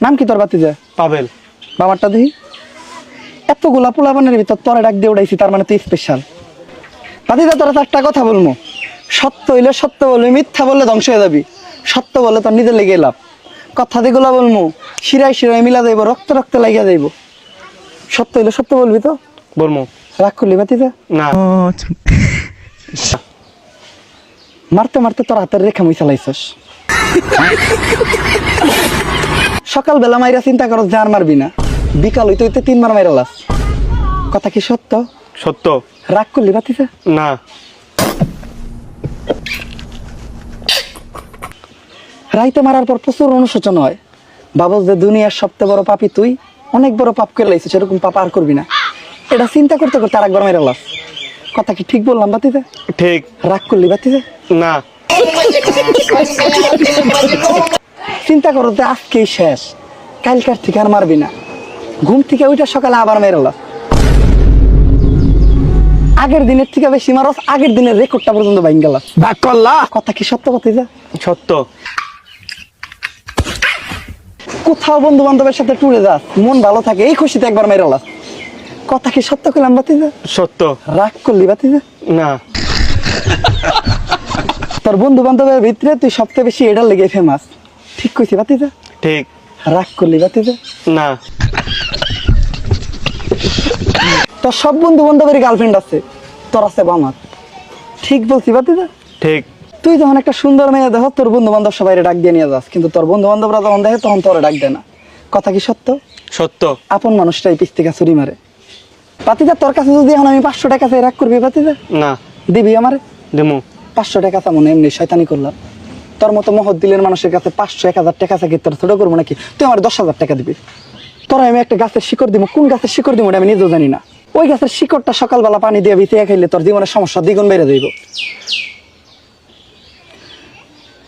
নাম কি তোর বাতিজা? পাবেল। বাবারটা দেখি। এতগুলা পোলাপানের ভিতর তোরে ডাক দিয়ে উঠাইছি, তার মানে তুই স্পেশাল। বাতিজা তোরা চারটা কথা বলবো। সত্য হইলে সত্য বলবি, মিথ্যা বললে ধ্বংস হয়ে যাবি। সত্য বললে তোর নিজের লেগে লাভ। কথা দিগুলা বলবো, শিরায় শিরায় মিলা যাইব, রক্ত রক্ত লাগিয়া যাইব। সত্য হইলে সত্য বলবি তো? বলবো। রাগ করলি বাতিজা? না। মারতে মারতে তোর হাতের রেখা মুই চালাইছস। সকালবেলা মাইরা চিন্তা করস যে আর মারবি না, বিকাল হইতে হইতে 3 বার মাইরা লাস। কথা কি সত্য? সত্য। রাগ করলি বাতিজা? না। রাইতে মারার পর প্রচুর অনুশোচন হয়, ভাবস যে দুনিয়ার সবচেয়ে বড় পাপী তুই, অনেক বড় পাপ করে লাইছিস, এরকম পাপ আর করবি না। এটা চিন্তা করতে করতে আর একবার মাইরা লাস। কথা কি ঠিক বললাম বাতিজা? ঠিক। রাগ করলি বাতিজা? না। চিন্তা করো যে আজকেই শেষ, কালকার থেকে আর মারবি না। ঘুম থেকে ওইটা সকালে আবার মেরলা। আগের দিনের থেকে বেশি মারস, আগের দিনের রেকর্ডটা পর্যন্ত ভাঙ গেল। ভাগ করলা। কথা কি সত্য বাতিজা? সত্য। কোথাও বন্ধু বান্ধবের সাথে টুরে যাস, মন ভালো থাকে, এই খুশিতে একবার মেরলা। কথা কি সত্য কইলাম বাতিজা? সত্য। রাগ করলি বাতিজা? না। তোর বন্ধু বান্ধবের ভিতরে তুই সবচেয়ে বেশি এটার লেগে ফেমাস, ঠিক কইছি বাতিজা? ঠিক। রাগ করলি বাতিজা? না। তোর সব বন্ধু বান্ধবের গার্লফ্রেন্ড আছে, তোর আছে বামাত, ঠিক বলছি বাতিজা? ঠিক। তুই যখন একটা সুন্দর মেয়ে দেখো, তোর বন্ধু বান্ধব সবাই ডাক দিয়ে নিয়ে যাস, কিন্তু তোর বন্ধু বান্ধবরা যখন দেখে তখন তোর ডাক দেয় না। কথা কি সত্য? সত্য। আপন মানুষটাই পিছ থেকে ছুরি মারে। বাতিজা তোর কাছে যদি এখন আমি 500 টাকা চাই, রাগ করবি বাতিজা? না। দিবি আমারে? দেমু। 500 টাকা চা মনে এমনি শয়তানি করলাম। তোর মতো মহৎ দিলের মানুষের কাছে 500 1000 টাকা চাই, তোর ছোট করবো নাকি? তুই আমার 10,000 টাকা দিবি। তোরা আমি একটা গাছের শিকড় দিব, কোন গাছের শিকড় দিব আমি নিজেও জানি না। ওই গাছের শিকড়টা সকালবেলা পানি দিয়ে ভিজিয়ে খাইলে তোর জীবনের সমস্যা দ্বিগুণ বেড়ে যাইব।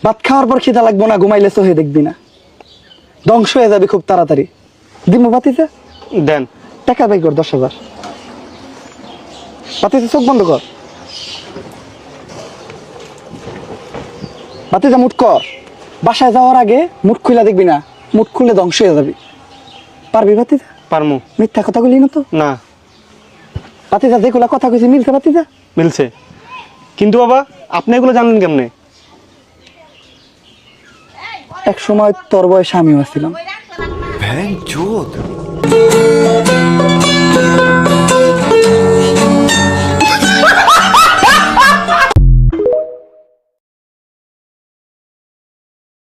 ভাত খাওয়ার পর খিদা লাগবো না, ঘুমাইলে চোখে দেখবি না, ধ্বংস হয়ে যাবি খুব তাড়াতাড়ি। দিমু বাতিজা? দেন। টাকা বাই কর 10,000। বাতিজা চোখ বন্ধ কর, বাতিজা মুট কর। বাসায় যাওয়ার আগে মুট খুলে দেখবি না, মুট খুলে ধ্বংস হয়ে যাবি। পারবি বাতিজা? পারমু। মিথ্যা কথা বলি না তো? না। বাতিজা যেগুলা কথা কইছি মিলছে বাতিজা? মিলছে। কিন্তু বাবা আপনি এগুলো জানলেন কেমনে? এক সময় তোর বয়সে আমিও ছিলাম।